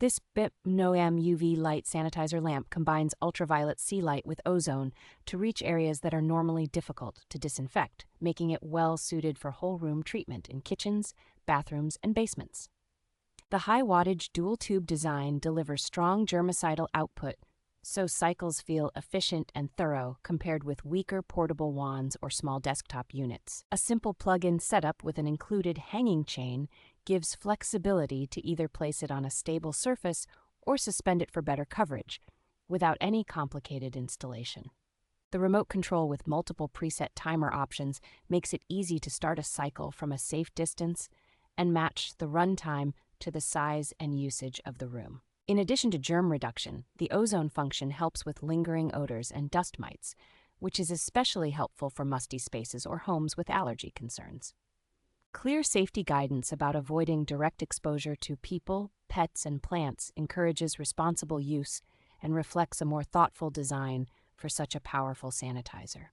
This BAIMNOCM UV light sanitizer lamp combines ultraviolet C light with ozone to reach areas that are normally difficult to disinfect, making it well suited for whole room treatment in kitchens, bathrooms, and basements. The high wattage dual tube design delivers strong germicidal output, so cycles feel efficient and thorough compared with weaker portable wands or small desktop units. A simple plug-in setup with an included hanging chain gives flexibility to either place it on a stable surface or suspend it for better coverage, without any complicated installation. The remote control with multiple preset timer options makes it easy to start a cycle from a safe distance and match the runtime to the size and usage of the room. In addition to germ reduction, the ozone function helps with lingering odors and dust mites, which is especially helpful for musty spaces or homes with allergy concerns. Clear safety guidance about avoiding direct exposure to people, pets, and plants encourages responsible use and reflects a more thoughtful design for such a powerful sanitizer.